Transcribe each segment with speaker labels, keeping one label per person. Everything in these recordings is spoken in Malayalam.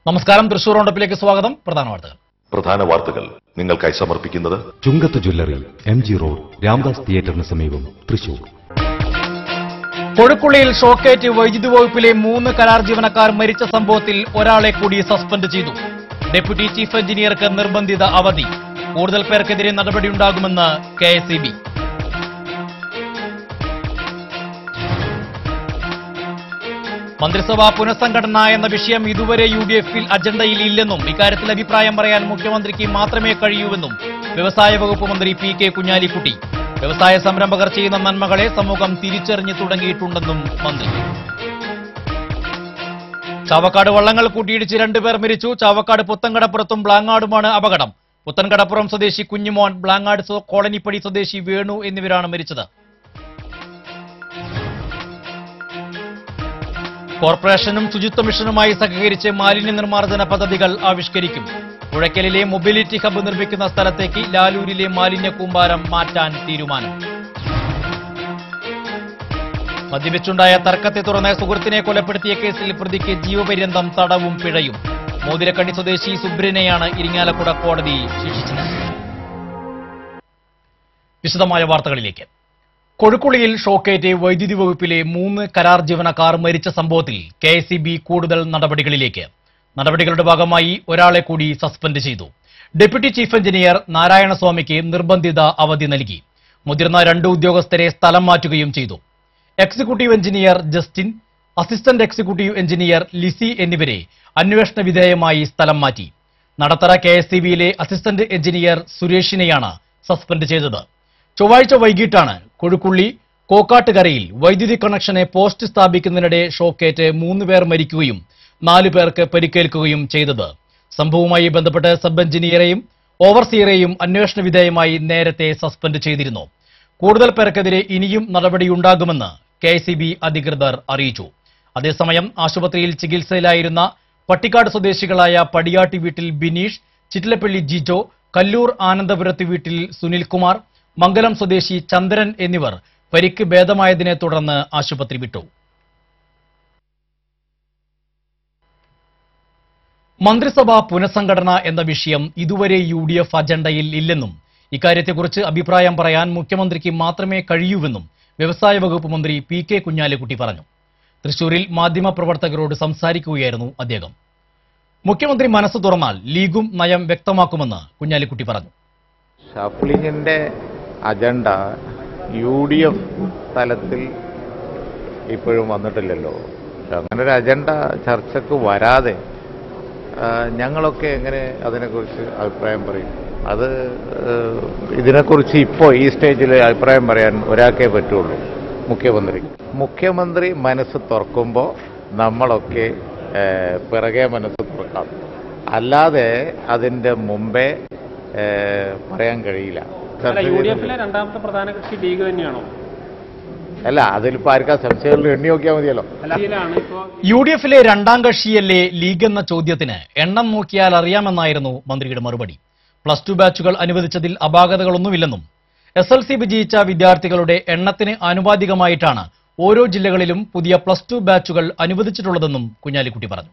Speaker 1: നമസ്കാരം. തൃശൂർ റൗണ്ടപ്പിലേക്ക് സ്വാഗതം.
Speaker 2: പ്രധാന വാർത്തകൾ നിങ്ങൾക്കായി സമർപ്പിക്കുന്നത്
Speaker 3: ചുങ്കത്ത് ജ്വല്ലറി, MG റോഡ്, രാംദാസ് തിയേറ്ററിന് സമീപം, തൃശൂർ.
Speaker 1: കൊഴുക്കുള്ളിയിൽ ഷോക്കേറ്റ് വൈദ്യുതി വകുപ്പിലെ 3 കരാർ ജീവനക്കാർ മരിച്ച സംഭവത്തിൽ ഒരാളെ കൂടി സസ്പെൻഡ് ചെയ്തു. ഡെപ്യൂട്ടി ചീഫ് എഞ്ചിനീയർക്ക് നിർബന്ധിത അവധി. കൂടുതൽ പേർക്കെതിരെ നടപടിയുണ്ടാകുമെന്ന് KSEB. മന്ത്രിസഭാ പുനഃസംഘടന എന്ന വിഷയം ഇതുവരെ UDF-ൽ അജണ്ടയിൽ ഇല്ലെന്നും ഇക്കാര്യത്തിൽ അഭിപ്രായം പറയാൻ മുഖ്യമന്ത്രിക്ക് മാത്രമേ കഴിയൂവെന്നും വ്യവസായ വകുപ്പ് മന്ത്രി PK കുഞ്ഞാലിക്കുട്ടി. വ്യവസായ സംരംഭകർ ചെയ്യുന്ന നന്മകളെ സമൂഹം തിരിച്ചറിഞ്ഞു തുടങ്ങിയിട്ടുണ്ടെന്നും മന്ത്രി. ചാവക്കാട് വള്ളങ്ങൾ കൂട്ടിയിടിച്ച് 2 പേർ മരിച്ചു. ചാവക്കാട് പുത്തൻകടപ്പുറത്തും ബ്ലാങ്ങാടുമാണ് അപകടം. പുത്തൻകടപ്പുറം സ്വദേശി കുഞ്ഞുമോൻ, ബ്ലാങ്ങാട് കോളനിപ്പടി സ്വദേശി വേണു എന്നിവരാണ് മരിച്ചത്. കോർപ്പറേഷനും ശുചിത്വ മിഷനുമായി സഹകരിച്ച് മാലിന്യ നിർമ്മാർജ്ജന പദ്ധതികൾ ആവിഷ്കരിക്കും. പുഴയ്ക്കലിലെ മൊബിലിറ്റി ഹബ്ബ് നിർമ്മിക്കുന്ന സ്ഥലത്തേക്ക് ലാലൂരിലെ മാലിന്യ കൂമ്പാരം മാറ്റാൻ തീരുമാനം. മദ്യപിച്ചുണ്ടായ തർക്കത്തെ തുടർന്ന് സുഹൃത്തിനെ കൊലപ്പെടുത്തിയ കേസിൽ പ്രതിക്ക് ജീവപര്യന്തം തടവും പിഴയും. മോതിരക്കണ്ണി സ്വദേശി സുബ്രനെയാണ് ഇരിങ്ങാലക്കുട കോടതി ശിക്ഷിച്ചത്. വിശദമായ വാർത്തകളിലേക്ക്. കൊഴുക്കുള്ളിയിൽ ഷോക്കേറ്റ് വൈദ്യുതി വകുപ്പിലെ 3 കരാർ ജീവനക്കാർ മരിച്ച സംഭവത്തിൽ KSEB കൂടുതൽ നടപടികളിലേക്ക്. നടപടികളുടെ ഭാഗമായി ഒരാളെ കൂടി സസ്പെൻഡ് ചെയ്തു. ഡെപ്യൂട്ടി ചീഫ് എഞ്ചിനീയർ നാരായണസ്വാമിക്ക് നിർബന്ധിത അവധി നൽകി. മുതിർന്ന 2 ഉദ്യോഗസ്ഥരെ സ്ഥലം മാറ്റുകയും ചെയ്തു. Executive engineer Justin, assistant executive engineer Lissy എന്നിവരെ അന്വേഷണ വിധേയമായി സ്ഥലം മാറ്റി. നടത്തറ KSEB-യിലെ അസിസ്റ്റന്റ് എഞ്ചിനീയർ സുരേഷിനെയാണ് സസ്പെൻഡ് ചെയ്തത്. ചൊവ്വാഴ്ച വൈകിട്ടാണ് കൊഴുക്കുള്ളി കോക്കാട്ടുകരയിൽ വൈദ്യുതി കണക്ഷനെ പോസ്റ്റ് സ്ഥാപിക്കുന്നതിനിടെ ഷോക്കേറ്റ് 3 പേർ മരിക്കുകയും 4 പേർക്ക് പരിക്കേൽക്കുകയും ചെയ്തത്. സംഭവവുമായി ബന്ധപ്പെട്ട് സബ് എഞ്ചിനീയറെയും ഓവർസിയറെയും അന്വേഷണ വിധേയമായി നേരത്തെ സസ്പെൻഡ് ചെയ്തിരുന്നു. കൂടുതൽ പേർക്കെതിരെ ഇനിയും നടപടിയുണ്ടാകുമെന്ന് KSEB അധികൃതർ അറിയിച്ചു. അതേസമയം ആശുപത്രിയിൽ ചികിത്സയിലായിരുന്ന പട്ടിക്കാട് സ്വദേശികളായ പടിയാട്ടി വീട്ടിൽ ബിനീഷ്, ചിറ്റിലപ്പള്ളി ജിജോ, കല്ലൂർ ആനന്ദപുരത്ത് വീട്ടിൽ സുനിൽകുമാർ, മംഗലം സ്വദേശി ചന്ദ്രൻ എന്നിവർ പരിക്ക് ഭേദമായതിനെ തുടർന്ന് ആശുപത്രി വിട്ടു. മന്ത്രിസഭാ പുനഃസംഘടന എന്ന വിഷയം ഇതുവരെ UDF അജണ്ടയിൽ ഇല്ലെന്നും ഇക്കാര്യത്തെക്കുറിച്ച് അഭിപ്രായം പറയാൻ മുഖ്യമന്ത്രിക്ക് മാത്രമേ കഴിയൂവെന്നും വ്യവസായ വകുപ്പ് മന്ത്രി PK കുഞ്ഞാലിക്കുട്ടി പറഞ്ഞു. തൃശൂരിൽ മാധ്യമപ്രവർത്തകരോട് സംസാരിക്കുകയായിരുന്നു അദ്ദേഹം. മുഖ്യമന്ത്രി മനസ്സ് തുറന്നാൽ ലീഗും നയം വ്യക്തമാക്കുമെന്ന് കുഞ്ഞാലിക്കുട്ടി പറഞ്ഞു.
Speaker 4: ഷഫ്ലിങ്ങിന്റെ അജണ്ട UDF തലത്തിൽ ഇപ്പോഴും വന്നിട്ടില്ലല്ലോ. അങ്ങനെ ഒരു അജണ്ട ചർച്ചയ്ക്ക് വരാതെ ഞങ്ങളൊക്കെ എങ്ങനെ അതിനെക്കുറിച്ച് അഭിപ്രായം പറയും? അത് ഇതിനെക്കുറിച്ച് ഇപ്പോൾ ഈ സ്റ്റേജിൽ അഭിപ്രായം പറയാൻ ഒരാൾക്കേ പറ്റുള്ളൂ, മുഖ്യമന്ത്രി മനസ്സ് തുറക്കുമ്പോൾ നമ്മളൊക്കെ പിറകെ മനസ്സ് തുറക്കാം. അല്ലാതെ അതിൻ്റെ മുമ്പേ പറയാൻ കഴിയില്ല.
Speaker 5: രണ്ടാമത്തെ പ്രധാന കക്ഷി ലീഗ് തന്നെയാണോ?
Speaker 4: അല്ല, അതിലിപ്പോ ആർക്കാ സംശയം, എണ്ണി നോക്കിയാൽ മതിയല്ലോ.
Speaker 1: UDF-ലെ രണ്ടാം കക്ഷിയല്ലേ ലീഗ് എന്ന ചോദ്യത്തിന് എണ്ണം നോക്കിയാൽ അറിയാമെന്നായിരുന്നു മന്ത്രിയുടെ മറുപടി. +2 ബാച്ചുകൾ അനുവദിച്ചതിൽ അപാകതകളൊന്നുമില്ലെന്നും SLC വിജയിച്ച വിദ്യാർത്ഥികളുടെ എണ്ണത്തിന് ആനുപാതികമായിട്ടാണ് ഓരോ ജില്ലകളിലും പുതിയ +2 ബാച്ചുകൾ അനുവദിച്ചിട്ടുള്ളതെന്നും കുഞ്ഞാലിക്കുട്ടി പറഞ്ഞു.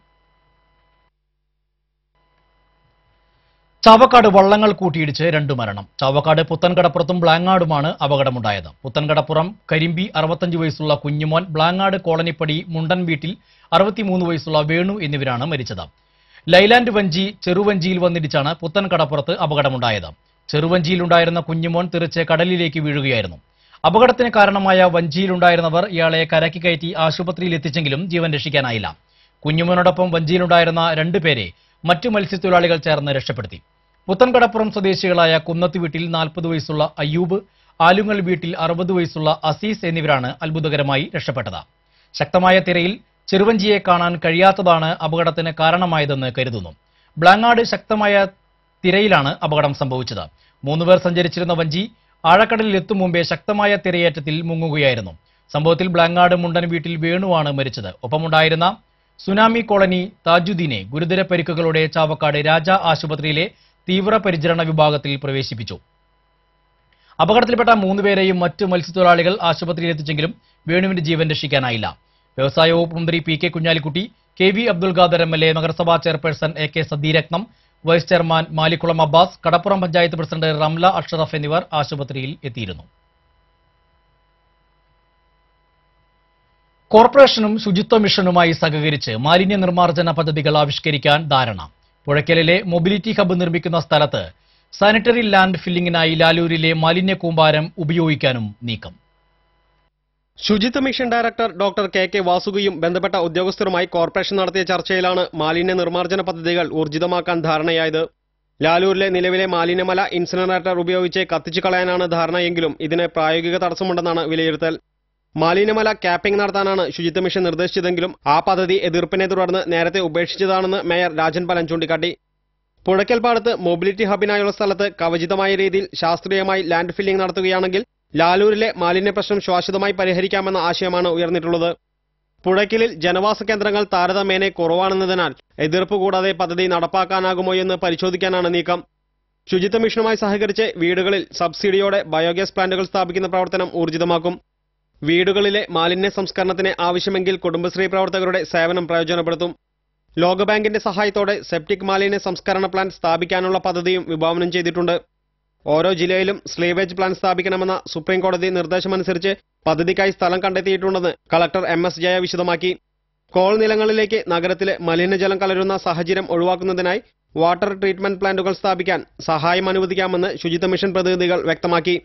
Speaker 1: ചാവക്കാട് വള്ളങ്ങൾ കൂട്ടിയിടിച്ച് 2 മരണം. ചാവക്കാട് പുത്തൻകടപ്പുറത്തും ബ്ലാങ്ങാടുമാണ് അപകടമുണ്ടായത്. പുത്തൻകടപ്പുറം കരിമ്പി 65 വയസ്സുള്ള കുഞ്ഞുമോൻ, ബ്ലാങ്ങാട് കോളനിപ്പടി മുണ്ടൻ വീട്ടിൽ 63 വയസ്സുള്ള വേണു എന്നിവരാണ് മരിച്ചത്. ലൈലാൻഡ് വഞ്ചി ചെറുവഞ്ചിയിൽ വന്നിടിച്ചാണ് പുത്തൻകടപ്പുറത്ത് അപകടമുണ്ടായത്. ചെറുവഞ്ചിയിലുണ്ടായിരുന്ന കുഞ്ഞുമോൻ തെറിച്ച് കടലിലേക്ക് വീഴുകയായിരുന്നു. അപകടത്തിന് കാരണമായ വഞ്ചിയിലുണ്ടായിരുന്നവർ ഇയാളെ കരയ്ക്ക് കയറ്റി ആശുപത്രിയിൽ എത്തിച്ചെങ്കിലും ജീവൻ രക്ഷിക്കാനായില്ല. കുഞ്ഞുമോനോടൊപ്പം വഞ്ചിയിലുണ്ടായിരുന്ന 2 പേരെ മറ്റു മത്സ്യത്തൊഴിലാളികൾ ചേർന്ന് രക്ഷപ്പെടുത്തി. പുത്തൻകടപ്പുറം സ്വദേശികളായ കുന്നത്ത് വീട്ടിൽ 40 വയസ്സുള്ള അയ്യൂബ്, ആലുങ്ങൽ വീട്ടിൽ 60 വയസ്സുള്ള അസീസ് എന്നിവരാണ് അത്ഭുതകരമായി രക്ഷപ്പെട്ടത്. ശക്തമായ തിരയിൽ ചെറുവഞ്ചിയെ കാണാൻ കഴിയാത്തതാണ് അപകടത്തിന് കാരണമായതെന്ന് കരുതുന്നു. ബ്ലാങ്ങാട് ശക്തമായ തിരയിലാണ് അപകടം സംഭവിച്ചത്. 3 പേർ സഞ്ചരിച്ചിരുന്ന വഞ്ചി ആഴക്കടലിൽ എത്തും മുമ്പേ ശക്തമായ തിരയേറ്റത്തിൽ മുങ്ങുകയായിരുന്നു. സംഭവത്തിൽ ബ്ലാങ്ങാട് മുണ്ടൻ വീട്ടിൽ വേണുവാണ് മരിച്ചത്. ഒപ്പമുണ്ടായിരുന്ന സുനാമി കോളനി താജുദ്ദീനെ ഗുരുതര പരിക്കുകളോടെ ചാവക്കാട് രാജ ആശുപത്രിയിലെ തീവ്രപരിചരണ വിഭാഗത്തിൽ പ്രവേശിപ്പിച്ചു. അപകടത്തിൽപ്പെട്ട 3 പേരെയും മറ്റ് മത്സ്യത്തൊഴിലാളികൾ ആശുപത്രിയിൽ എത്തിച്ചെങ്കിലും വേണുവിന്റെ ജീവൻ രക്ഷിക്കാനായില്ല. വ്യവസായ വകുപ്പ് മന്ത്രി PK Kunhalikutty, KV Abdul Khader MLA, നഗരസഭാ chairperson AK Sadeeratnam, vice chairman Malikkulam Abbas, Kadappuram panchayat president Ramla Ashraf എന്നിവർ ആശുപത്രിയിൽ എത്തിയിരുന്നു. കോർപ്പറേഷനും ശുചിത്വ മിഷനുമായി സഹകരിച്ച് മാലിന്യ നിർമ്മാർജ്ജന പദ്ധതികൾ ആവിഷ്കരിക്കാൻ ധാരണ. പുഴയ്ക്കലിലെ മൊബിലിറ്റി ഹബ്ബ് നിർമ്മിക്കുന്ന സ്ഥലത്ത് സാനിറ്ററി ലാൻഡ് ഫില്ലിംഗിനായി ലാലൂരിലെ മാലിന്യ കൂമ്പാരം ഉപയോഗിക്കാനും നീക്കം.
Speaker 6: ശുചിത്വ മിഷൻ ഡയറക്ടർ ഡോക്ടർ KK വാസുകിയും ബന്ധപ്പെട്ട ഉദ്യോഗസ്ഥരുമായി കോർപ്പറേഷൻ നടത്തിയ ചർച്ചയിലാണ് മാലിന്യ നിർമ്മാർജ്ജന പദ്ധതികൾ ഊർജിതമാക്കാൻ ധാരണയായത്. ലാലൂരിലെ നിലവിലെ മാലിന്യമല ഇൻസിനറേറ്റർ ഉപയോഗിച്ച് കത്തിച്ചു കളയാനാണ് ധാരണയെങ്കിലും ഇതിന് പ്രായോഗിക തടസ്സമുണ്ടെന്നാണ് വിലയിരുത്തൽ. മാലിന്യമല ക്യാപ്പിംഗ് നടത്താനാണ് ശുചിത്വ മിഷൻ നിർദ്ദേശിച്ചതെങ്കിലും ആ പദ്ധതി എതിർപ്പിനെ തുടർന്ന് നേരത്തെ ഉപേക്ഷിച്ചതാണെന്ന് മേയർ രാജൻ പലൻ ചൂണ്ടിക്കാട്ടി. പുഴയ്ക്കൽപ്പാടത്ത് മൊബിലിറ്റി ഹബിനായുള്ള സ്ഥലത്ത് കവചിതമായ രീതിയിൽ ശാസ്ത്രീയമായി ലാൻഡ് ഫില്ലിംഗ് നടത്തുകയാണെങ്കിൽ ലാലൂരിലെ മാലിന്യ പ്രശ്നം ശാശ്വതമായി പരിഹരിക്കാമെന്ന ആശയമാണ് ഉയർന്നിട്ടുള്ളത്. പുഴയ്ക്കലിൽ ജനവാസ കേന്ദ്രങ്ങൾ താരതമ്യേന കുറവാണെന്നതിനാൽ എതിർപ്പ് കൂടാതെ പദ്ധതി നടപ്പാക്കാനാകുമോ എന്ന് പരിശോധിക്കാനാണ് നീക്കം. ശുചിത്വ മിഷനുമായി സഹകരിച്ച് വീടുകളിൽ സബ്സിഡിയോടെ ബയോഗ്യാസ് പ്ലാന്റുകൾ സ്ഥാപിക്കുന്ന പ്രവർത്തനം ഊർജിതമാക്കും. വീടുകളിലെ മാലിന്യ സംസ്കരണത്തിന് ആവശ്യമെങ്കിൽ കുടുംബശ്രീ പ്രവർത്തകരുടെ സേവനം പ്രയോജനപ്പെടുത്തും. ലോകബാങ്കിന്റെ സഹായത്തോടെ സെപ്റ്റിക് മാലിന്യ സംസ്കരണ പ്ലാന്റ് സ്ഥാപിക്കാനുള്ള പദ്ധതിയും വിഭാവനം ചെയ്തിട്ടുണ്ട്. ഓരോ ജില്ലയിലും സ്ലീവേജ് പ്ലാന്റ് സ്ഥാപിക്കണമെന്ന സുപ്രീം കോടതി നിർദ്ദേശമനുസരിച്ച് പദ്ധതിക്കായി സ്ഥലം കണ്ടെത്തിയിട്ടുണ്ടെന്ന് കളക്ടർ MS ജയ വിശദമാക്കി. കോൾ നിലങ്ങളിലേക്ക് നഗരത്തിലെ മലിനജലം കലരുന്ന സാഹചര്യം ഒഴിവാക്കുന്നതിനായി വാട്ടർ ട്രീറ്റ്മെന്റ് പ്ലാന്റുകൾ സ്ഥാപിക്കാൻ സഹായം അനുവദിക്കാമെന്ന് ശുചിത്വ മിഷൻ പ്രതിനിധികൾ വ്യക്തമാക്കി.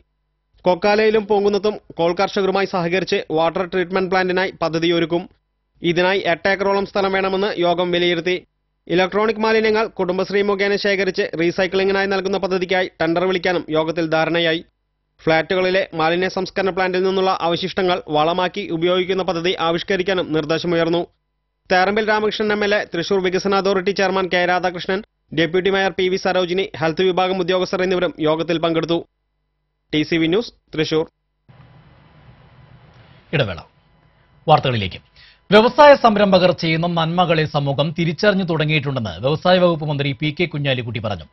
Speaker 6: കൊക്കാലയിലും പൂങ്കുന്നത്തും കോൾ കർഷകരുമായി സഹകരിച്ച് വാട്ടർ ട്രീറ്റ്മെന്റ് പ്ലാന്റിനായി പദ്ധതിയൊരുക്കും. ഇതിനായി 8 ഏക്കറോളം സ്ഥലം വേണമെന്ന് യോഗം വിലയിരുത്തി. ഇലക്ട്രോണിക് മാലിന്യങ്ങൾ കുടുംബശ്രീ മുഖേന ശേഖരിച്ച് റീസൈക്ലിംഗിനായി നൽകുന്ന പദ്ധതിക്കായി ടെൻഡർ വിളിക്കാനും യോഗത്തിൽ ധാരണയായി. ഫ്ളാറ്റുകളിലെ മാലിന്യ സംസ്കരണ പ്ലാന്റിൽ നിന്നുള്ള അവശിഷ്ടങ്ങൾ വളമാക്കി ഉപയോഗിക്കുന്ന പദ്ധതി ആവിഷ്കരിക്കാനും നിർദ്ദേശമുയർന്നു. തേറമ്പിൽ രാമകൃഷ്ണൻ MLA, തൃശൂർ വികസന authority chairman K Radhakrishnan, deputy mayor PV Sarojini, health വിഭാഗം ഉദ്യോഗസ്ഥർ എന്നിവരും യോഗത്തിൽ പങ്കെടുത്തു. TCV news, Thrissur.
Speaker 1: ഇടവേള. വാർത്തകളിലേക്ക്. വ്യവസായ സംരംഭകർ ചെയ്യുന്ന നന്മകളെ സമൂഹം തിരിച്ചറിഞ്ഞു തുടങ്ങിയിട്ടുണ്ടെന്ന് വ്യവസായ വകുപ്പ് മന്ത്രി PK കുഞ്ഞാലിക്കുട്ടി പറഞ്ഞു.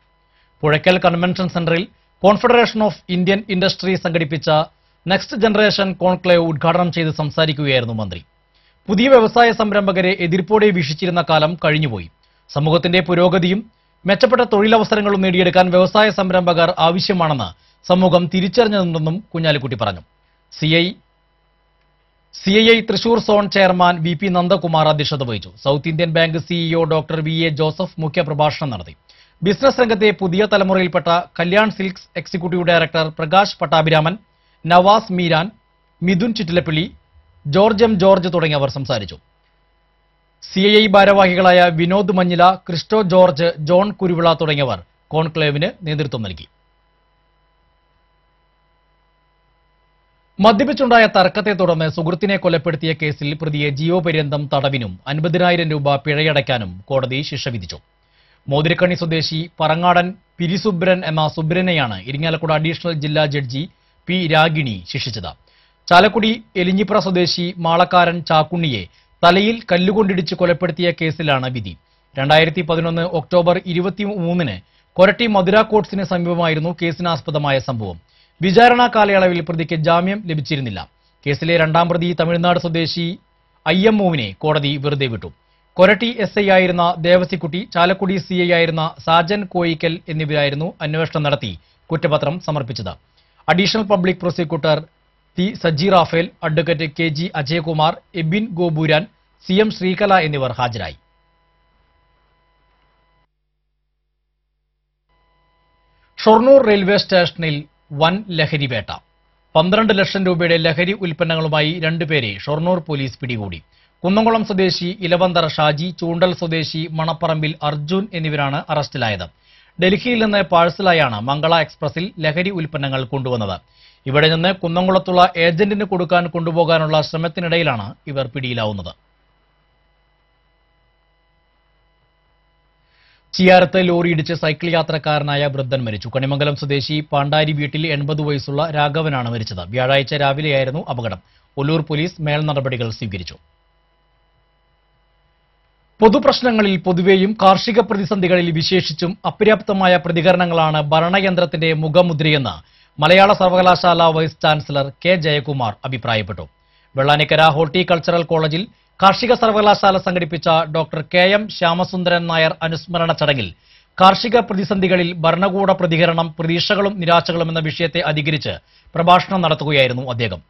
Speaker 1: പുഴയ്ക്കൽ കൺവെൻഷൻ സെന്ററിൽ കോൺഫെഡറേഷൻ ഓഫ് ഇന്ത്യൻ ഇൻഡസ്ട്രി സംഘടിപ്പിച്ച നെക്സ്റ്റ് ജനറേഷൻ കോൺക്ലേവ് ഉദ്ഘാടനം ചെയ്ത് സംസാരിക്കുകയായിരുന്നു മന്ത്രി. പുതിയ വ്യവസായ സംരംഭകരെ എതിർപ്പോടെ വീക്ഷിച്ചിരുന്ന കാലം കഴിഞ്ഞുപോയി. സമൂഹത്തിന്റെ പുരോഗതിയും മെച്ചപ്പെട്ട തൊഴിലവസരങ്ങളും നേടിയെടുക്കാൻ വ്യവസായ സംരംഭകർ ആവശ്യമാണെന്ന് സമൂഹം തിരിച്ചറിഞ്ഞിട്ടുണ്ടെന്നും കുഞ്ഞാലിക്കുട്ടി പറഞ്ഞു. CII Thrissur zone chairman VP Nandakumar അധ്യക്ഷത വഹിച്ചു. South Indian Bank CEO doctor VA Joseph മുഖ്യപ്രഭാഷണം നടത്തി. ബിസിനസ് രംഗത്തെ പുതിയ തലമുറയിൽപ്പെട്ട Kalyan Silks executive director Prakash Pattabhiraman, Navas Meeran, Mithun Chittilappally, George M George തുടങ്ങിയവർ സംസാരിച്ചു. CII ഭാരവാഹികളായ Vinod Manjila, Christo George, John Kuruvila തുടങ്ങിയവർ കോൺക്ലേവിന് നേതൃത്വം നൽകി. മദ്യപിച്ചുണ്ടായ തർക്കത്തെ തുടർന്ന് സുഹൃത്തിനെ കൊലപ്പെടുത്തിയ കേസിൽ പ്രതിയെ ജീവപര്യന്തം തടവിനും 50,000 രൂപ പിഴയടയ്ക്കാനും കോടതി ശിക്ഷ വിധിച്ചു. മോതിരക്കണ്ണി സ്വദേശി പറങ്ങാടൻ പിരിസുബ്രൻ എന്ന സുബ്രനെയാണ് ഇരിങ്ങാലക്കുട അഡീഷണൽ ജില്ലാ ജഡ്ജി P രാഗിണി ശിക്ഷിച്ചത്. ചാലക്കുടി എലിഞ്ഞിപ്ര സ്വദേശി മാളക്കാരൻ ചാക്കുണ്ണിയെ തലയിൽ കല്ലുകൊണ്ടിടിച്ച് കൊലപ്പെടുത്തിയ കേസിലാണ് വിധി. 2011 ഒക്ടോബർ 23-ന് കൊരട്ടി മധുര കോട്ട്സിന് സമീപമായിരുന്നു കേസിനാസ്പദമായ സംഭവം. വിചാരണ കാലയളവിൽ പ്രതിക്ക് ജാമ്യം ലഭിച്ചിരുന്നില്ല. കേസിലെ രണ്ടാം പ്രതി തമിഴ്നാട് സ്വദേശി IMOവിനെ കോടതി വെറുതെ വിട്ടു. കൊരട്ടി SI ആയിരുന്ന ദേവസിക്കുട്ടി, ചാലക്കുടി CI ആയിരുന്ന സാജൻ കോയിക്കൽ എന്നിവരായിരുന്നു അന്വേഷണം നടത്തി കുറ്റപത്രം സമർപ്പിച്ചത്. Additional public prosecutor T Saji Raphael, advocate KG Ajayakumar, Ebin Gopuran, CM Sreekala എന്നിവർ ഹാജരായി. ഷൊർണൂർ റെയിൽവേ സ്റ്റേഷനിൽ വൻ ലഹരിവേട്ട. 12 ലക്ഷം രൂപയുടെ ലഹരി ഉൽപ്പന്നങ്ങളുമായി 2 പേരെ ഷൊർണൂർ പോലീസ് പിടികൂടി. കുന്നംകുളം സ്വദേശി ഇലവന്തറ ഷാജി, ചൂണ്ടൽ സ്വദേശി മണപ്പറമ്പിൽ അർജുൻ എന്നിവരാണ് അറസ്റ്റിലായത്. ഡൽഹിയിൽ നിന്ന് പാഴ്സലായാണ് മംഗള എക്സ്പ്രസിൽ ലഹരി ഉൽപ്പന്നങ്ങൾ കൊണ്ടുവന്നത്. ഇവിടെ നിന്ന് കുന്നംകുളത്തുള്ള ഏജന്റിന് കൊടുക്കാൻ കൊണ്ടുപോകാനുള്ള ശ്രമത്തിനിടയിലാണ് ഇവർ പിടിയിലാവുന്നത്. ചിയാരത്ത് ലോറിയിടിച്ച് സൈക്കിൾ യാത്രക്കാരനായ വൃദ്ധൻ മരിച്ചു. കണിമംഗലം സ്വദേശി പാണ്ടാരി വീട്ടിൽ 80 വയസ്സുള്ള രാഘവനാണ് മരിച്ചത്. വ്യാഴാഴ്ച രാവിലെയായിരുന്നു അപകടം. ഒല്ലൂർ പോലീസ് മേൽ നടപടികൾ സ്വീകരിച്ചു. പൊതുപ്രശ്നങ്ങളിൽ പൊതുവെയും കാർഷിക പ്രതിസന്ധികളിൽ വിശേഷിച്ചും അപര്യാപ്തമായ പ്രതികരണങ്ങളാണ് ഭരണയന്ത്രത്തിന്റെ മുഖമുദ്രയെന്ന് മലയാള സർവകലാശാല വൈസ് ചാൻസലർ K ജയകുമാർ അഭിപ്രായപ്പെട്ടു. വെള്ളാനിക്കര ഹോർട്ടികൾച്ചറൽ കോളേജിൽ കാർഷിക സർവകലാശാല സംഘടിപ്പിച്ച ഡോക്ടർ കെ.എം. ശ്യാമസുന്ദരൻ നായർ അനുസ്മരണ ചടങ്ങിൽ കാർഷിക പ്രതിസന്ധികളിൽ ഭരണകൂട പ്രതികരണം, പ്രതീക്ഷകളും നിരാശകളും എന്ന വിഷയത്തെ അധികരിച്ച് പ്രഭാഷണം നടത്തുകയായിരുന്നു അദ്ദേഹം.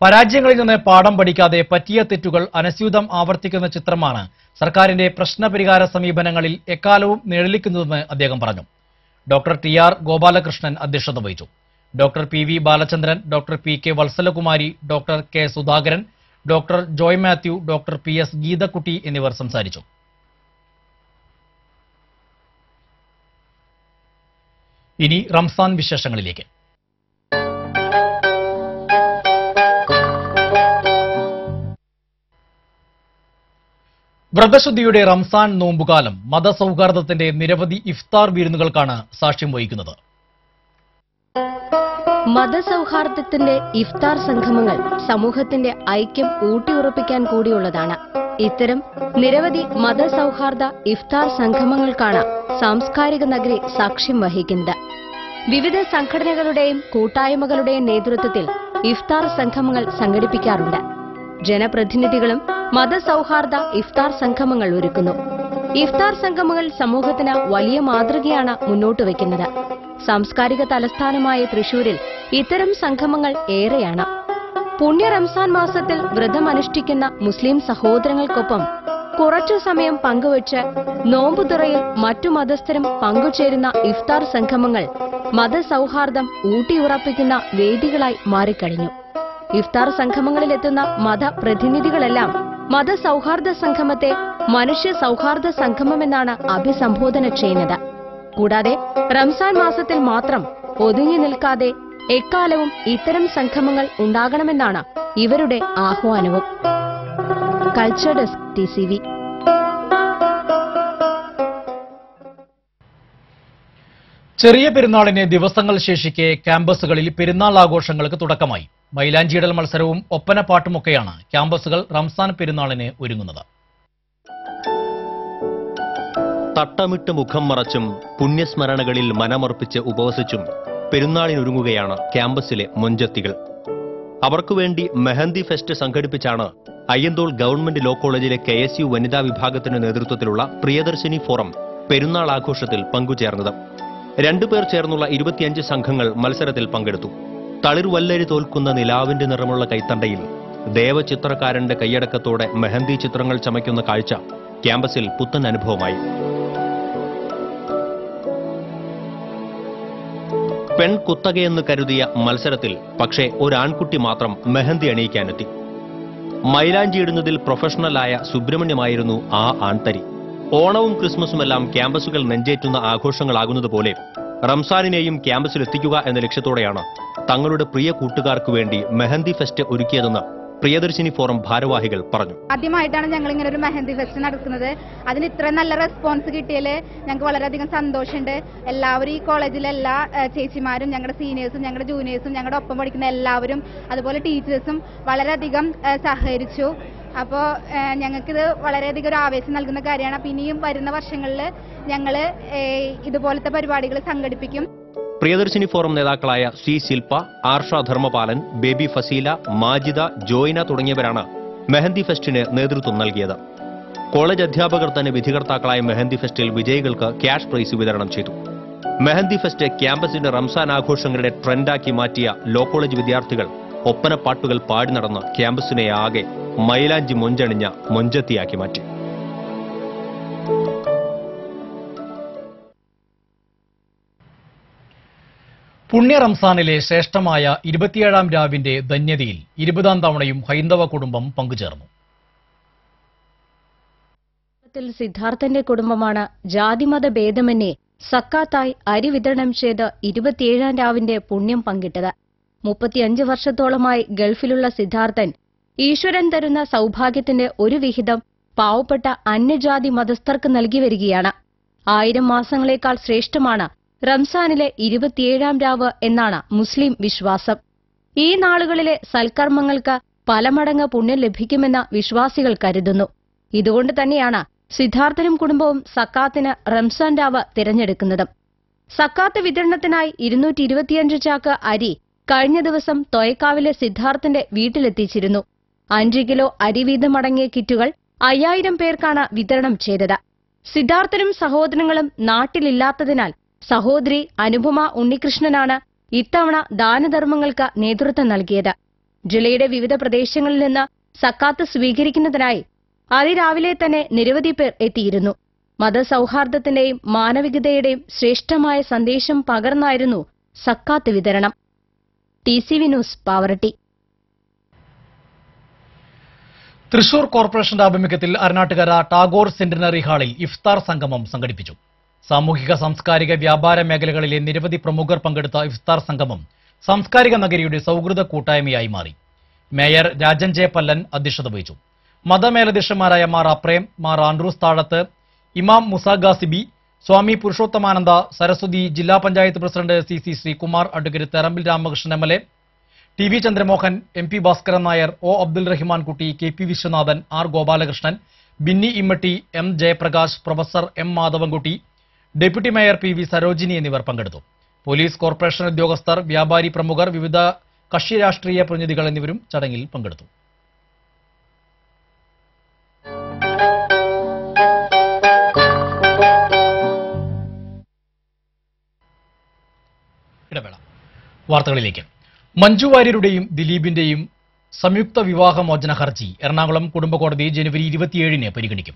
Speaker 1: പരാജയങ്ങളിൽ നിന്ന് പാഠം പഠിക്കാതെ പറ്റിയ തെറ്റുകൾ അനസ്യൂതം ആവർത്തിക്കുന്ന ചിത്രമാണ് സർക്കാരിന്റെ പ്രശ്നപരിഹാര സമീപനങ്ങളിൽ എക്കാലവും നിഴലിക്കുന്നതെന്ന് അദ്ദേഹം പറഞ്ഞു. ഡോക്ടർ ടി.ആർ. ഗോപാലകൃഷ്ണൻ അധ്യക്ഷത വഹിച്ചു. Doctor PV. Balachandran, doctor PK. Vatsalakumari, doctor K. Sudhakaran, doctor Joy Mathew, doctor PS. Geethakutty എന്നിവർ സംസാരിച്ചു. ഇനി റംസാൻ വിശേഷങ്ങളിലേക്ക്. വ്രതശുദ്ധിയുടെ റംസാൻ നോമ്പുകാലം മതസൗഹാർദ്ദത്തിന്റെ നിരവധി ഇഫ്താർ വിരുന്നുകൾക്കാണ് സാക്ഷ്യം വഹിക്കുന്നത്.
Speaker 7: മതസൗഹാർദ്ദത്തിന്റെ ഇഫ്താർ സംഗമങ്ങൾ സമൂഹത്തിന്റെ ഐക്യം ഊട്ടിയുറപ്പിക്കാൻ കൂടിയുള്ളതാണ്. ഇത്തരം നിരവധി മതസൗഹാർദ്ദ ഇഫ്താർ സംഗമങ്ങൾക്കാണ് സാംസ്കാരിക നഗരി സാക്ഷ്യം വഹിക്കുന്നത്. വിവിധ സംഘടനകളുടെയും കൂട്ടായ്മകളുടെയും നേതൃത്വത്തിൽ ഇഫ്താർ സംഗമങ്ങൾ സംഘടിപ്പിക്കാറുണ്ട്. ജനപ്രതിനിധികളും മതസൗഹാർദ്ദ ഇഫ്താർ സംഗമങ്ങൾ ഒരുക്കുന്നു. ഇഫ്താർ സംഗമങ്ങൾ സമൂഹത്തിന് വലിയ മാതൃകയാണ് മുന്നോട്ട് വയ്ക്കുന്നത്. സാംസ്കാരിക തലസ്ഥാനമായ തൃശൂരിൽ ഇത്തരം സംഗമങ്ങൾ ഏറെയാണ്. പുണ്യ റംസാൻ മാസത്തിൽ വ്രതമനുഷ്ഠിക്കുന്ന മുസ്ലിം സഹോദരങ്ങൾക്കൊപ്പം കുറച്ചു സമയം പങ്കുവച്ച് നോമ്പുതുറയിൽ മറ്റു മതസ്ഥരും പങ്കുചേരുന്ന ഇഫ്താർ സംഗമങ്ങൾ മതസൗഹാർദ്ദം ഊട്ടിയുറപ്പിക്കുന്ന വേദികളായി മാറിക്കഴിഞ്ഞു. ഇഫ്താർ സംഗമങ്ങളിലെത്തുന്ന മതപ്രതിനിധികളെല്ലാം മതസൗഹാർദ്ദ സംഗമത്തെ മനുഷ്യ സൗഹാർദ്ദ സംഗമമെന്നാണ് അഭിസംബോധന ചെയ്യുന്നത്. കൂടാതെ റംസാൻ മാസത്തിൽ മാത്രം ഒതുങ്ങി നിൽക്കാതെ എക്കാലവും ഇത്തരം സംഗമങ്ങൾ ഉണ്ടാകണമെന്നാണ് ഇവരുടെ ആഹ്വാനവും. Culture desk TCV.
Speaker 1: ചെറിയ പെരുന്നാളിന് ദിവസങ്ങൾ ശേഷിക്കെ ക്യാമ്പസുകളിൽ പെരുന്നാൾ ആഘോഷങ്ങൾക്ക് തുടക്കമായി. മൈലാഞ്ചിയിടൽ മത്സരവും ഒപ്പനപ്പാട്ടുമൊക്കെയാണ് ക്യാമ്പസുകൾ റംസാൻ പെരുന്നാളിന് ഒരുങ്ങുന്നത്.
Speaker 8: തട്ടമിട്ട് മുഖം മറച്ചും പുണ്യസ്മരണകളിൽ മനമർപ്പിച്ച് ഉപവസിച്ചും പെരുന്നാളിനൊരുങ്ങുകയാണ് ക്യാമ്പസിലെ മൊഞ്ചത്തികൾ. അവർക്കുവേണ്ടി മെഹന്തി ഫെസ്റ്റ് സംഘടിപ്പിച്ചാണ് അയ്യന്തോൾ ഗവൺമെന്റ് ലോ കോളേജിലെ KSU വനിതാ വിഭാഗത്തിന്റെ നേതൃത്വത്തിലുള്ള പ്രിയദർശിനി ഫോറം പെരുന്നാൾ ആഘോഷത്തിൽ പങ്കുചേർന്നത്. 2 പേർ ചേർന്നുള്ള 25 സംഘങ്ങൾ മത്സരത്തിൽ പങ്കെടുത്തു. തളിർവല്ലരി തോൽക്കുന്ന നിലാവിന്റെ നിറമുള്ള കൈത്തണ്ടയിൽ ദേവചിത്രകാരന്റെ കൈയടക്കത്തോടെ മെഹന്തി ചിത്രങ്ങൾ ചമയ്ക്കുന്ന കാഴ്ച ക്യാമ്പസിൽ പുത്തൻ അനുഭവമായി. പെൺകുത്തകയെന്ന് കരുതിയ മത്സരത്തിൽ പക്ഷേ ഒരാൺകുട്ടി മാത്രം മെഹന്തി അണിയിക്കാനെത്തി. മൈലാഞ്ചിയിടുന്നതിൽ പ്രൊഫഷണലായ സുബ്രഹ്മണ്യമായിരുന്നു ആ ആൺതരി. ഓണവും ക്രിസ്മസുമെല്ലാം ക്യാമ്പസുകൾ നെഞ്ചേറ്റുന്ന ആഘോഷങ്ങളാകുന്നതുപോലെ റംസാനിനെയും ക്യാമ്പസിലെത്തിക്കുക എന്ന ലക്ഷ്യത്തോടെയാണ് തങ്ങളുടെ പ്രിയ കൂട്ടുകാർക്ക് വേണ്ടി മെഹന്തി ഫെസ്റ്റ് ഒരുക്കിയതെന്ന് പ്രിയദർശിനി ഫോറം ഭാരവാഹികൾ പറഞ്ഞു.
Speaker 9: ആദ്യമായിട്ടാണ് ഞങ്ങൾ ഇങ്ങനെ ഒരു മെഹന്തി ഫെസ്റ്റ് നടക്കുന്നത്. അതിന് ഇത്ര നല്ല റെസ്പോൺസ് കിട്ടിയതിൽ ഞങ്ങൾക്ക് വളരെയധികം സന്തോഷമുണ്ട്. എല്ലാവരും ഈ കോളേജിലെ എല്ലാ ചേച്ചിമാരും, ഞങ്ങളുടെ സീനിയേഴ്സും, ഞങ്ങളുടെ ജൂനിയേഴ്സും, ഞങ്ങളുടെ ഒപ്പം പഠിക്കുന്ന എല്ലാവരും, അതുപോലെ ടീച്ചേഴ്സും വളരെയധികം സഹകരിച്ചു. അപ്പോൾ ഞങ്ങൾക്കിത് വളരെയധികം ഒരു ആവേശം നൽകുന്ന കാര്യമാണ്. അപ്പോൾ ഇനിയും വരുന്ന വർഷങ്ങളിൽ ഞങ്ങൾ ഇതുപോലത്തെ പരിപാടികൾ സംഘടിപ്പിക്കും.
Speaker 8: പ്രിയദർശിനി ഫോറം നേതാക്കളായ C. ശിൽപ, ആർഷ ധർമ്മപാലൻ, ബേബി ഫസീല, മാജിദ, ജോയിന തുടങ്ങിയവരാണ് മെഹന്തി ഫെസ്റ്റിന് നേതൃത്വം നൽകിയത്. കോളേജ് അധ്യാപകർ തന്നെ വിധികർത്താക്കളായ മെഹന്തി ഫെസ്റ്റിൽ വിജയികൾക്ക് ക്യാഷ് പ്രൈസ് വിതരണം ചെയ്തു. മെഹന്തി ഫെസ്റ്റ് ക്യാമ്പസിന്റെ റംസാൻ ആഘോഷങ്ങളുടെ ട്രെൻഡാക്കി മാറ്റിയ ലോ കോളേജ് വിദ്യാർത്ഥികൾ ഒപ്പനപ്പാട്ടുകൾ പാടി നടന്ന് ക്യാമ്പസിനെ ആകെ മൈലാഞ്ചി മൊഞ്ചണിഞ്ഞ മൊഞ്ചത്തിയാക്കി മാറ്റി.
Speaker 1: പുണ്യ റംസാനിലെ ശ്രേഷ്ഠമായ 27ാം രാവിന്റെ ധന്യതയിൽ 20ാം തവണയും ഹൈന്ദവ കുടുംബം പങ്കുചേർന്നു.
Speaker 7: സിദ്ധാർത്ഥന്റെ കുടുംബമാണ് ജാതിമത ഭേദമന്യേ സക്കാത്തായി അരി വിതരണം ചെയ്ത് 27ാം രാവിന്റെ പുണ്യം പങ്കിട്ടത്. 35 വർഷത്തോളമായി ഗൾഫിലുള്ള സിദ്ധാർത്ഥൻ ഈശ്വരൻ തരുന്ന സൗഭാഗ്യത്തിന്റെ ഒരു വിഹിതം പാവപ്പെട്ട അന്യജാതി മതസ്ഥർക്ക് നൽകി വരികയാണ്. 1000 മാസങ്ങളേക്കാൾ ശ്രേഷ്ഠമാണ് റംസാനിലെ 27ാം രാവ് എന്നാണ് മുസ്ലിം വിശ്വാസം. ഈ നാളുകളിലെ സൽക്കർമ്മങ്ങൾക്ക് പല മടങ്ങ് പുണ്യം ലഭിക്കുമെന്ന് വിശ്വാസികൾ കരുതുന്നു. ഇതുകൊണ്ട് തന്നെയാണ് സിദ്ധാർത്ഥനും കുടുംബവും സക്കാത്തിന് റംസാൻ രാവ് തിരഞ്ഞെടുക്കുന്നത്. സക്കാത്ത് വിതരണത്തിനായി 225 ചാക്ക് അരി കഴിഞ്ഞ ദിവസം തോയക്കാവിലെ സിദ്ധാർത്ഥന്റെ വീട്ടിലെത്തിച്ചിരുന്നു. 5 കിലോ അരി വീതമടങ്ങിയ കിറ്റുകൾ 5000 പേർക്കാണ് വിതരണം ചെയ്തത്. സിദ്ധാർത്ഥനും സഹോദരങ്ങളും നാട്ടിലില്ലാത്തതിനാൽ സഹോദരി അനുപമ ഉണ്ണികൃഷ്ണനാണ് ഇത്തവണ ദാനധർമ്മങ്ങൾക്ക് നേതൃത്വം നൽകിയത്. ജില്ലയുടെ വിവിധ പ്രദേശങ്ങളിൽ നിന്ന് സക്കാത്ത് സ്വീകരിക്കുന്നതിനായി അതിരാവിലെ തന്നെ നിരവധി പേർ എത്തിയിരുന്നു. മതസൗഹാർദ്ദത്തിന്റെയും മാനവികതയുടെയും ശ്രേഷ്ഠമായ സന്ദേശം പകർന്നായിരുന്നു സക്കാത്ത് വിതരണം. TCV news Pavaratti.
Speaker 1: തൃശൂർ കോർപ്പറേഷന്റെ ആഭിമുഖ്യത്തിൽ അരനാട്ടുകര ടാഗോർ സെന്റിനറി ഹാളിൽ ഇഫ്താർ സംഗമം സംഘടിപ്പിച്ചു. സാമൂഹിക സാംസ്കാരിക വ്യാപാര മേഖലകളിലെ നിരവധി പ്രമുഖർ പങ്കെടുത്ത ഇഫ്താർ സംഗമം സാംസ്കാരിക നഗരിയുടെ സൗഹൃദ കൂട്ടായ്മയായി മാറി. മേയർ രാജൻ ജെ പല്ലൻ അധ്യക്ഷത വഹിച്ചു. മതമേലധ്യക്ഷന്മാരായ മാർ അപ്രേം, മാർ ആൻഡ്രൂസ് താഴത്ത്, ഇമാം മുസ ഗാസിബി, സ്വാമി പുരുഷോത്തമാനന്ദ സരസ്വതി, ജില്ലാ panchayat president CC Sreekumar, advocate Therambil Ramakrishnan MLA, TV Chandramohan, MP Bhaskaran Nair, O Abdul Rahman Kutty, KP Viswanathan, R Gopalakrishnan, Binny Immatty, M Jayaprakash, professor M Madhavankutty, deputy mayor PV Sarojini എന്നിവർ പങ്കെടുത്തു. പോലീസ്, കോർപ്പറേഷൻ ഉദ്യോഗസ്ഥർ, വ്യാപാരി പ്രമുഖർ, വിവിധ കക്ഷി രാഷ്ട്രീയ പ്രതിനിധികൾ എന്നിവരും ചടങ്ങിൽ പങ്കെടുത്തു. ഇടവേള. വാർത്തകളിലേക്ക്. മഞ്ജു വാര്യരുടെയും ദിലീപിന്റെയും സംയുക്ത വിവാഹമോചന ഹർജി എറണാകുളം കുടുംബ കോടതി ജനുവരി 27-ന് പരിഗണിക്കും.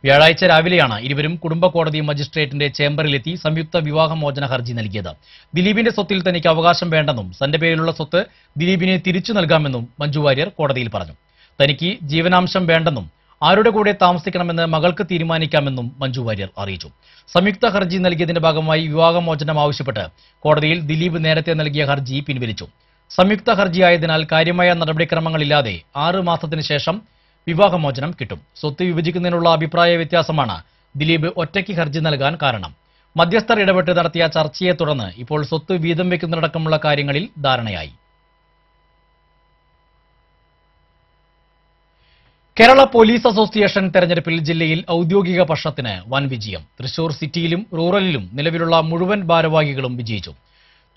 Speaker 1: വ്യാഴാഴ്ച രാവിലെയാണ് ഇരുവരും കുടുംബ കോടതി മജിസ്ട്രേറ്റിന്റെ ചേംബറിലെത്തി സംയുക്ത വിവാഹമോചന ഹർജി നൽകിയത്. ദിലീപിന്റെ സ്വത്തിൽ തനിക്ക് അവകാശം വേണ്ടെന്നും തന്റെ പേരിലുള്ള സ്വത്ത് ദിലീപിനെ തിരിച്ചു നൽകാമെന്നും മഞ്ജു വാര്യർ കോടതിയിൽ പറഞ്ഞു. തനിക്ക് ജീവനാംശം വേണ്ടെന്നും ആരുടെ കൂടെ താമസിക്കണമെന്ന് മകൾക്ക് തീരുമാനിക്കാമെന്നും മഞ്ജു വാര്യർ അറിയിച്ചു. സംയുക്ത ഹർജി നൽകിയതിന്റെ ഭാഗമായി വിവാഹമോചനം ആവശ്യപ്പെട്ട് കോടതിയിൽ ദിലീപ് നേരത്തെ നൽകിയ ഹർജി പിൻവലിച്ചു. സംയുക്ത ഹർജിയായതിനാൽ കാര്യമായ നടപടിക്രമങ്ങളില്ലാതെ 6 മാസത്തിന് ശേഷം വിവാഹമോചനം കിട്ടും. സ്വത്ത് വിഭജിക്കുന്നതിനുള്ള അഭിപ്രായ വ്യത്യാസമാണ് ദിലീപ് ഒറ്റയ്ക്ക് ഹർജി നൽകാൻ കാരണം. മധ്യസ്ഥർ ഇടപെട്ട് നടത്തിയ ചർച്ചയെ തുടർന്ന് ഇപ്പോൾ സ്വത്ത് വീതം വയ്ക്കുന്നതടക്കമുള്ള കാര്യങ്ങളിൽ ധാരണയായി. കേരള പോലീസ് അസോസിയേഷൻ തെരഞ്ഞെടുപ്പിൽ ജില്ലയിൽ ഔദ്യോഗിക പക്ഷത്തിന് വൻ വിജയം. തൃശൂർ സിറ്റിയിലും റൂറലിലും നിലവിലുള്ള മുഴുവൻ ഭാരവാഹികളും വിജയിച്ചു.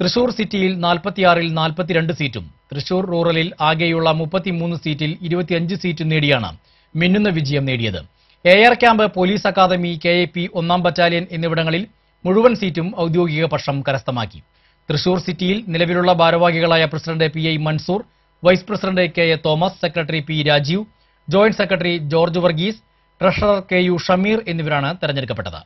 Speaker 1: തൃശൂർ സിറ്റിയിൽ 46-ൽ 42 സീറ്റും തൃശൂർ റൂറലിൽ ആകെയുള്ള 33 സീറ്റിൽ 25 സീറ്റും നേടിയാണ് മിന്നുന്ന വിജയം നേടിയത്. AR camp, police academy, KAP 1-ാം ബറ്റാലിയൻ എന്നിവിടങ്ങളിൽ മുഴുവൻ സീറ്റും ഔദ്യോഗിക പക്ഷം കരസ്ഥമാക്കി. തൃശൂർ സിറ്റിയിൽ നിലവിലുള്ള ഭാരവാഹികളായ president PI Mansoor, vice president KA Thomas, secretary P Rajeev, joint secretary George Varghese, treasurer KU Shameer എന്നിവരാണ് തെരഞ്ഞെടുക്കപ്പെട്ടത്.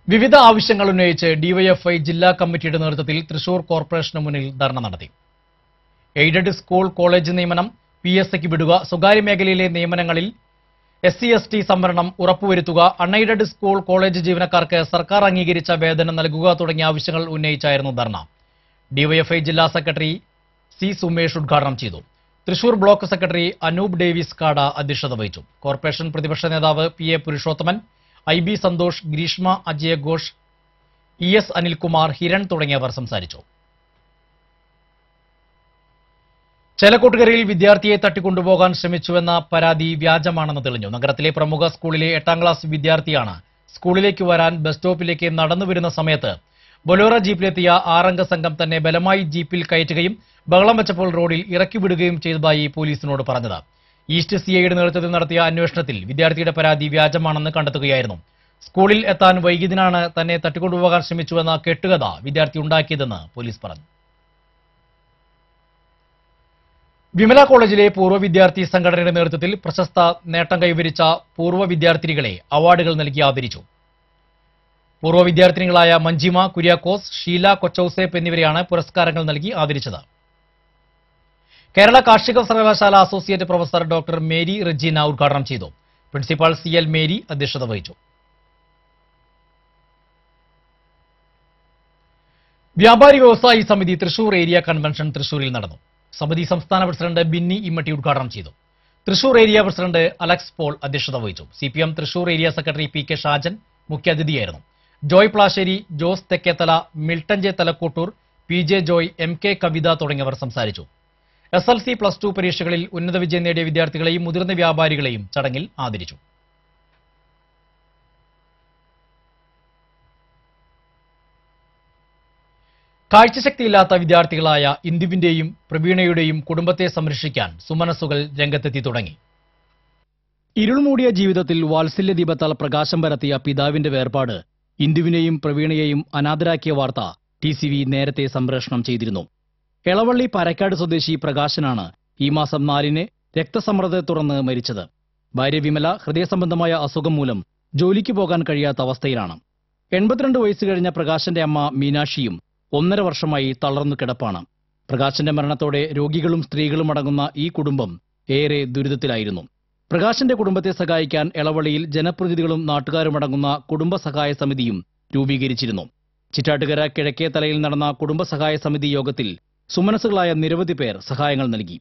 Speaker 1: വിവിധ ആവശ്യങ്ങൾ ഉന്നയിച്ച് DYFI ജില്ലാ കമ്മിറ്റിയുടെ നേതൃത്വത്തിൽ തൃശൂർ കോർപ്പറേഷന് മുന്നിൽ ധർണ നടത്തി. എയ്ഡഡ് സ്കൂൾ കോളേജ് നിയമനം PSCക്ക് വിടുക, സ്വകാര്യ മേഖലയിലെ നിയമനങ്ങളിൽ SC/ST സംവരണം ഉറപ്പുവരുത്തുക, അൺഎയ്ഡഡ് സ്കൂൾ കോളേജ് ജീവനക്കാർക്ക് സർക്കാർ അംഗീകരിച്ച വേതനം നൽകുക തുടങ്ങിയ ആവശ്യങ്ങൾ ഉന്നയിച്ചായിരുന്നു ധർണ. DYFI ജില്ലാ സെക്രട്ടറി C സുമേഷ് ഉദ്ഘാടനം ചെയ്തു. Thrissur block secretary Anoop Davis കാട അധ്യക്ഷത വഹിച്ചു. കോർപ്പറേഷൻ പ്രതിപക്ഷ നേതാവ് PA Purushothaman, IB Santhosh, Greeshma Ajaya Ghosh, ES Anilkumar, Hiran തുടങ്ങിയവർ സംസാരിച്ചു. ചേലക്കോട്ടുകരയിൽ വിദ്യാർത്ഥിയെ തട്ടിക്കൊണ്ടുപോകാൻ ശ്രമിച്ചുവെന്ന പരാതി വ്യാജമാണെന്ന് തെളിഞ്ഞു. നഗരത്തിലെ പ്രമുഖ സ്കൂളിലെ 8ാം ക്ലാസ് വിദ്യാർത്ഥിയാണ് സ്കൂളിലേക്ക് വരാൻ ബസ് സ്റ്റോപ്പിലേക്ക് നടന്നുവരുന്ന സമയത്ത് ബൊലോറ ജീപ്പിലെത്തിയ 6-അംഗ സംഘം തന്നെ ബലമായി ജീപ്പിൽ കയറ്റുകയും ബഹളം വെച്ചപ്പോൾ റോഡിൽ ഇറക്കിവിടുകയും ചെയ്തതായി പോലീസിനോട് പറഞ്ഞത്. ഈസ്റ്റ് CIയുടെ നേതൃത്വത്തിൽ നടത്തിയ അന്വേഷണത്തിൽ വിദ്യാർത്ഥിയുടെ പരാതി വ്യാജമാണെന്ന് കണ്ടെത്തുകയായിരുന്നു. സ്കൂളിൽ എത്താൻ വൈകിയതിനാണ് തന്നെ തട്ടിക്കൊണ്ടുപോകാൻ ശ്രമിച്ചുവെന്ന കെട്ടുകഥ വിദ്യാർത്ഥി ഉണ്ടാക്കിയതെന്ന് പോലീസ് പറഞ്ഞു. വിമല കോളേജിലെ പൂർവ്വ വിദ്യാർത്ഥി സംഘടനയുടെ നേതൃത്വത്തിൽ പ്രശസ്ത നേട്ടം കൈവരിച്ച പൂർവ്വ വിദ്യാർത്ഥിനികളെ അവാർഡുകൾ നൽകി ആദരിച്ചു. പൂർവ്വ വിദ്യാർത്ഥിനികളായ മഞ്ജിമ കുര്യാക്കോസ്, ഷീല കൊച്ചൌസേപ്പ് എന്നിവരെയാണ് പുരസ്കാരങ്ങൾ നൽകി ആദരിച്ചത്. കേരള കാർഷിക സർവകലാശാല associate professor doctor Mary Regina ഉദ്ഘാടനം ചെയ്തു. പ്രിൻസിപ്പാൾ CL മേരി അധ്യക്ഷത വഹിച്ചു. വ്യാപാരി വ്യവസായി സമിതി തൃശൂർ ഏരിയ കൺവെൻഷൻ തൃശൂരിൽ നടന്നു. സമിതി സംസ്ഥാന പ്രസിഡന്റ് ബിന്നി ഇമ്മട്ടി ഉദ്ഘാടനം ചെയ്തു. Thrissur area president Alex Paul അധ്യക്ഷത വഹിച്ചു. CPM Thrissur area secretary PK Shajan മുഖ്യാതിഥിയായിരുന്നു. Joy Plassery, Jose Thekkethala, Milton J Thalakkottur, PJ Joy, MK Kavitha തുടങ്ങിയവർ സംസാരിച്ചു. SLC +2 പരീക്ഷകളിൽ ഉന്നത വിജയം നേടിയ വിദ്യാർത്ഥികളെയും മുതിർന്ന വ്യാപാരികളെയും ചടങ്ങിൽ ആദരിച്ചു. കാഴ്ചശക്തിയില്ലാത്ത വിദ്യാർത്ഥികളായ ഇന്ദുവിന്റെയും പ്രവീണയുടെയും കുടുംബത്തെ സംരക്ഷിക്കാൻ സുമനസ്സുകൾ രംഗത്തെത്തി തുടങ്ങി. ഇരുൾമൂടിയ ജീവിതത്തിൽ വാത്സല്യദീപത്താൽ പ്രകാശം പരത്തിയ പിതാവിന്റെ വേർപാട് ഇന്ദുവിനെയും പ്രവീണയെയും അനാഥരാക്കിയ വാർത്ത TCV നേരത്തെ സംപ്രേഷണം ചെയ്തിരുന്നു. എളവള്ളി പരക്കാട് സ്വദേശി പ്രകാശനാണ് ഈ മാസം 4-ന് രക്തസമ്മർദ്ദത്തെ തുടർന്ന് മരിച്ചത്. ഭാര്യ വിമല ഹൃദയസംബന്ധമായ അസുഖം മൂലം ജോലിക്ക് പോകാൻ കഴിയാത്ത അവസ്ഥയിലാണ്. 82 വയസ്സ് കഴിഞ്ഞ പ്രകാശന്റെ അമ്മ മീനാക്ഷിയും 1.5 വർഷമായി തളർന്നു കിടപ്പാണ്. പ്രകാശന്റെ മരണത്തോടെ രോഗികളും സ്ത്രീകളും അടങ്ങുന്ന ഈ കുടുംബം ഏറെ ദുരിതത്തിലായിരുന്നു. പ്രകാശന്റെ കുടുംബത്തെ സഹായിക്കാൻ എളവള്ളിയിൽ ജനപ്രതിനിധികളും നാട്ടുകാരുമടങ്ങുന്ന കുടുംബസഹായ സമിതിയും രൂപീകരിച്ചിരുന്നു. ചിറ്റാട്ടുകര കിഴക്കേ തലയിൽ നടന്ന കുടുംബസഹായ സമിതി യോഗത്തിൽ സുമനസ്സുകളായ നിരവധി പേർ സഹായങ്ങൾ നൽകി.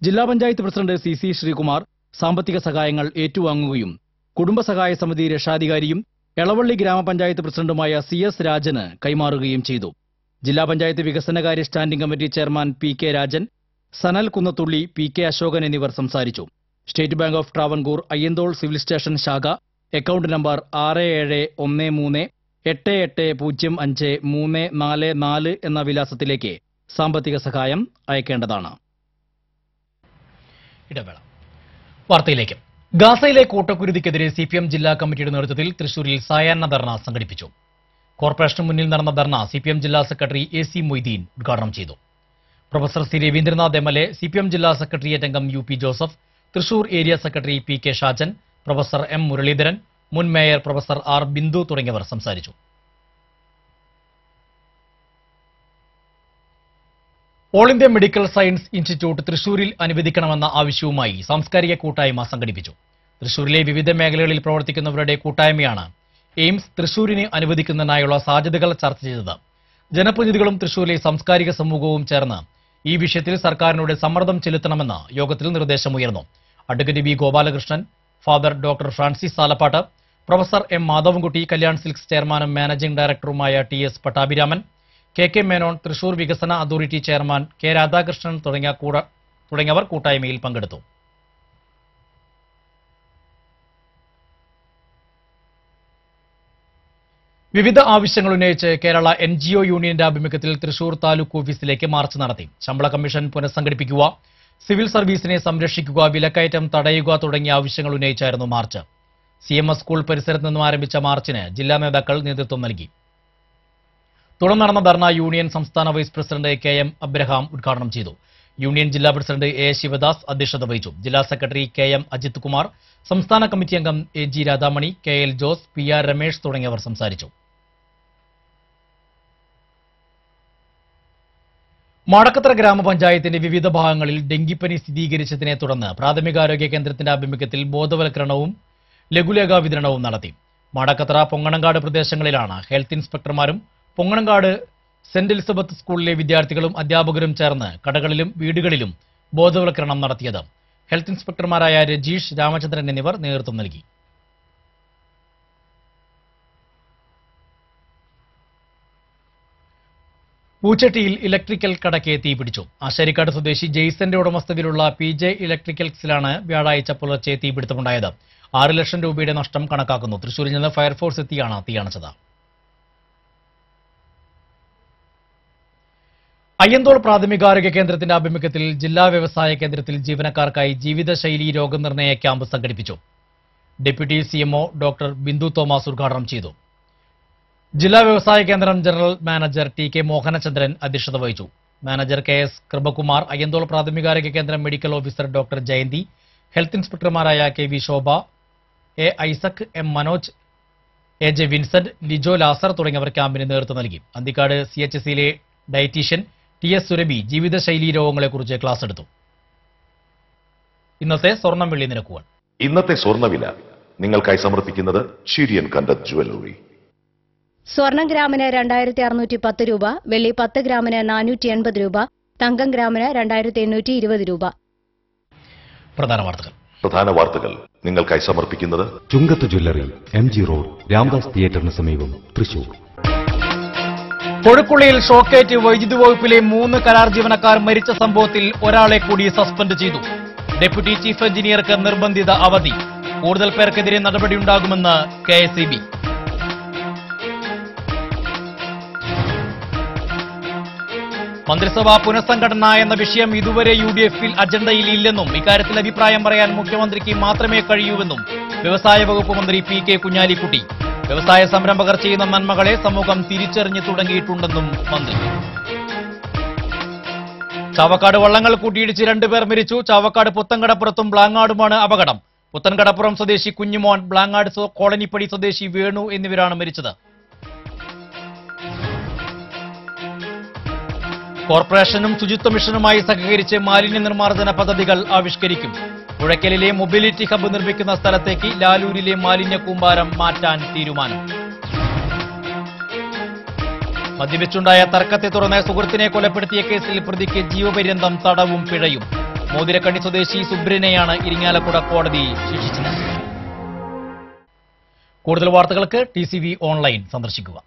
Speaker 1: ജില്ലാ പഞ്ചായത്ത് പ്രസിഡന്റ് CC ശ്രീകുമാർ സാമ്പത്തിക സഹായങ്ങൾ ഏറ്റുവാങ്ങുകയും കുടുംബസഹായ സമിതി രക്ഷാധികാരിയും എളവള്ളി ഗ്രാമപഞ്ചായത്ത് പ്രസിഡന്റുമായ CS രാജന് കൈമാറുകയും ചെയ്തു. ജില്ലാ പഞ്ചായത്ത് വികസനകാര്യ standing committee chairman PK Rajan, Sanal Kunnathully, PK Asokan എന്നിവർ സംസാരിച്ചു. State Bank of Travancore Ayyanthole civil station ശാഖ അക്കൗണ്ട് നമ്പർ 6713880534 എന്ന വിലാസത്തിലേക്ക് സാമ്പത്തിക സഹായം അയക്കേണ്ടതാണ്. ഇടവേള. വാർത്തയിലേക്ക്. ഗാസയിലെ കൂട്ടക്കുരുതിക്കെതിരെ CPM ജില്ലാ കമ്മിറ്റിയുടെ നേതൃത്വത്തിൽ തൃശൂരിൽ സായാഹ്ന ധർണ സംഘടിപ്പിച്ചു. കോർപ്പറേഷന് മുന്നിൽ നടന്ന ധർണ CPM ജില്ലാ സെക്രട്ടറി AC മൊയ്തീൻ ഉദ്ഘാടനം ചെയ്തു. Professor C Raveendranath MLA, CPM ജില്ലാ സെക്രട്ടേറിയറ്റ് അംഗം UP Joseph, Thrissur area secretary PK Shajan, professor M Muraleedharan, മുൻ മേയർ പ്രൊഫസർ R ബിന്ദു തുടങ്ങിയവർ സംസാരിച്ചു. All India medical science institute തൃശൂരിൽ അനുവദിക്കണമെന്ന ആവശ്യവുമായി സാംസ്കാരിക കൂട്ടായ്മ സംഘടിപ്പിച്ചു. തൃശൂരിലെ വിവിധ മേഖലകളിൽ പ്രവർത്തിക്കുന്നവരുടെ കൂട്ടായ്മയാണ് എയിംസ് തൃശൂരിന് അനുവദിക്കുന്നതിനായുള്ള സാധ്യതകൾ ചർച്ച ചെയ്തത്. ജനപ്രതിനിധികളും തൃശൂരിലെ സാംസ്കാരിക സമൂഹവും ചേർന്ന് ഈ വിഷയത്തിൽ സർക്കാരിനോട് സമ്മർദ്ദം ചെലുത്തണമെന്ന് യോഗത്തിൽ നിർദ്ദേശമുയർന്നു. Advocate B Gopalakrishnan, father doctor Francis Salappattu, professor M Madhavankutty, Kalyan Silks ചെയർമാനും മാനേജിംഗ് ഡയറക്ടറുമായ TS പട്ടാഭിരാമൻ, KK മേനോൻ, തൃശൂർ വികസന അതോറിറ്റി ചെയർമാൻ K രാധാകൃഷ്ണൻ തുടങ്ങിയവർ കൂട്ടായ്മയിൽ പങ്കെടുത്തു. വിവിധ ആവശ്യങ്ങൾ ഉന്നയിച്ച് കേരള NGO യൂണിയന്റെ ആഭിമുഖ്യത്തിൽ തൃശൂർ താലൂക്ക് ഓഫീസിലേക്ക് മാർച്ച് നടത്തി. ശമ്പള കമ്മീഷൻ പുനഃസംഘടിപ്പിക്കുക, സിവിൽ സർവീസിനെ സംരക്ഷിക്കുക, വിലക്കയറ്റം തടയുക തുടങ്ങിയ ആവശ്യങ്ങൾ ഉന്നയിച്ചായിരുന്നു മാർച്ച്. CMS സ്കൂൾ പരിസരത്ത് നിന്നും ആരംഭിച്ച മാർച്ചിന് ജില്ലാ നേതാക്കൾ നേതൃത്വം നൽകി. തുടർന്ന് നടന്ന ധർണ യൂണിയൻ സംസ്ഥാന വൈസ് പ്രസിഡന്റ് KM അബ്രഹാം ഉദ്ഘാടനം ചെയ്തു. യൂണിയൻ ജില്ലാ പ്രസിഡന്റ് A ശിവദാസ് അധ്യക്ഷത വഹിച്ചു. ജില്ലാ സെക്രട്ടറി KM അജിത് കുമാർ, സംസ്ഥാന കമ്മിറ്റി അംഗം AG Radhamani, KL Jose, PR Ramesh തുടങ്ങിയവർ സംസാരിച്ചു. മാടക്കത്തറ ഗ്രാമപഞ്ചായത്തിന്റെ വിവിധ ഭാഗങ്ങളിൽ ഡെങ്കിപ്പനി സ്ഥിരീകരിച്ചതിനെ തുടർന്ന് പ്രാഥമികാരോഗ്യ കേന്ദ്രത്തിന്റെ ആഭിമുഖ്യത്തിൽ ബോധവൽക്കരണവും ലഘുലേഖ വിതരണവും നടത്തി. മാടക്കത്തറ, പൊങ്ങണങ്കാട് പ്രദേശങ്ങളിലാണ് ഹെൽത്ത് ഇൻസ്പെക്ടർമാരും പൊങ്ങണങ്കാട് സെന്റ് എലിസബത്ത് സ്കൂളിലെ വിദ്യാർത്ഥികളും അധ്യാപകരും ചേർന്ന് കടകളിലും വീടുകളിലും ബോധവൽക്കരണം നടത്തിയത്. ഹെൽത്ത് ഇൻസ്പെക്ടർമാരായ രജീഷ്, രാമചന്ദ്രൻ എന്നിവർ നേതൃത്വം നൽകി. പൂച്ചട്ടിയിൽ ഇലക്ട്രിക്കൽ കടയ്ക്ക് തീപിടിച്ചു. ആശാരിക്കാട് സ്വദേശി ജെയ്സന്റെ ഉടമസ്ഥതയിലുള്ള PJ ഇലക്ട്രിക്കൽസിലാണ് വ്യാഴാഴ്ച പുലർച്ചെ തീപിടുത്തമുണ്ടായത്. 6 ലക്ഷം രൂപയുടെ നഷ്ടം കണക്കാക്കുന്നു. തൃശൂരിൽ നിന്ന് ഫയർഫോഴ്സ് എത്തിയാണ് തീയണച്ചത്. അയ്യന്തോൾ പ്രാഥമികാരോഗ്യ കേന്ദ്രത്തിന്റെ ആഭിമുഖ്യത്തിൽ ജില്ലാ വ്യവസായ കേന്ദ്രത്തിൽ ജീവനക്കാർക്കായി ജീവിതശൈലി രോഗനിർണയ ക്യാമ്പ് സംഘടിപ്പിച്ചു. Deputy CMO doctor Bindu Thomas ഉദ്ഘാടനം ചെയ്തു. ജില്ലാ വ്യവസായ കേന്ദ്രം ജനറൽ മാനേജർ TK മോഹനചന്ദ്രൻ അധ്യക്ഷത വഹിച്ചു. മാനേജർ KS കൃപകുമാർ, അയ്യന്തോൾ പ്രാഥമികാരോഗ്യ കേന്ദ്രം medical officer doctor Jayanthi, health ഇൻസ്പെക്ടർമാരായ KV Shobha, A Isaac, M Manoj, AJ Vincent, Lijo Lazar തുടങ്ങിയവർ ക്യാമ്പിന് നേതൃത്വം നൽകി. അന്തിക്കാട് CHSയിലെ ഡയറ്റീഷ്യൻ TS സുരഭി ജീവിതശൈലി രോഗങ്ങളെക്കുറിച്ച് ക്ലാസ് എടുത്തു. ഇന്നത്തെ സ്വർണം വെള്ളി നിരക്കുകൾ.
Speaker 2: ഇന്നത്തെ സ്വർണ്ണവില നിങ്ങൾക്കായി സമർപ്പിക്കുന്നത് ഷീരിയൻ കണ്ടത് ജുവല്ലറി.
Speaker 7: സ്വർണം ഗ്രാമിന് 2610 രൂപ, വെള്ളി 10 ഗ്രാമിന് 480 രൂപ, തങ്കം ഗ്രാമിന് 2820 രൂപ.
Speaker 2: പ്രധാന വാർത്തകൾ നിങ്ങൾക്കായി സമർപ്പിക്കുന്നത്
Speaker 3: ചുങ്കത്ത് ജ്വല്ലറി, MG റോഡ്, രാംദാസ് തിയേറ്ററിന് സമീപം, തൃശൂർ.
Speaker 1: കൊഴുക്കുള്ളിയിൽ ഷോക്കേറ്റ് വൈദ്യുതി വകുപ്പിലെ 3 കരാർ ജീവനക്കാർ മരിച്ച സംഭവത്തിൽ ഒരാളെ കൂടി സസ്പെൻഡ് ചെയ്തു. ഡെപ്യൂട്ടി ചീഫ് എഞ്ചിനീയർക്ക് നിർബന്ധിത അവധി. കൂടുതൽ പേർക്കെതിരെ നടപടിയുണ്ടാകുമെന്ന് KSEB. മന്ത്രിസഭാ പുനഃസംഘടന എന്ന വിഷയം ഇതുവരെ UDF-ൽ അജണ്ടയിൽ ഇല്ലെന്നും ഇക്കാര്യത്തിൽ അഭിപ്രായം പറയാൻ മുഖ്യമന്ത്രിക്ക് മാത്രമേ കഴിയൂവെന്നും വ്യവസായ വകുപ്പ് മന്ത്രി PK കുഞ്ഞാലിക്കുട്ടി. വ്യവസായ സംരംഭകർ ചെയ്യുന്ന നന്മകളെ സമൂഹം തിരിച്ചറിഞ്ഞു തുടങ്ങിയിട്ടുണ്ടെന്നും മന്ത്രി. ചാവക്കാട് വള്ളങ്ങൾ കൂട്ടിയിടിച്ച് 2 പേർ മരിച്ചു. ചാവക്കാട് പുത്തൻകടപ്പുറത്തും ബ്ലാങ്ങാടുമാണ് അപകടം. പുത്തൻകടപ്പുറം സ്വദേശി കുഞ്ഞുമോൻ, ബ്ലാങ്ങാട് കോളനിപ്പടി സ്വദേശി വേണു എന്നിവരാണ് മരിച്ചത്. കോർപ്പറേഷനും ശുചിത്വ മിഷനുമായി സഹകരിച്ച് മാലിന്യ നിർമ്മാർജ്ജന പദ്ധതികൾ ആവിഷ്കരിക്കും. പുഴയ്ക്കലിലെ മൊബിലിറ്റി ഹബ്ബ് നിർമ്മിക്കുന്ന സ്ഥലത്തേക്ക് ലാലൂരിലെ മാലിന്യ കൂമ്പാരം മാറ്റാൻ തീരുമാനം. മദ്യപിച്ചുണ്ടായ തർക്കത്തെ തുടർന്ന് സുഹൃത്തിനെ കൊലപ്പെടുത്തിയ കേസിൽ പ്രതിക്ക് ജീവപര്യന്തം തടവും പിഴയും. മോതിരക്കണ്ണി സ്വദേശി സുബ്രനെയാണ് ഇരിങ്ങാലക്കുട കോടതി ശിക്ഷിച്ചത്. കൂടുതൽ വാർത്തകൾക്ക് TCV ഓൺലൈൻ സന്ദർശിക്കുക.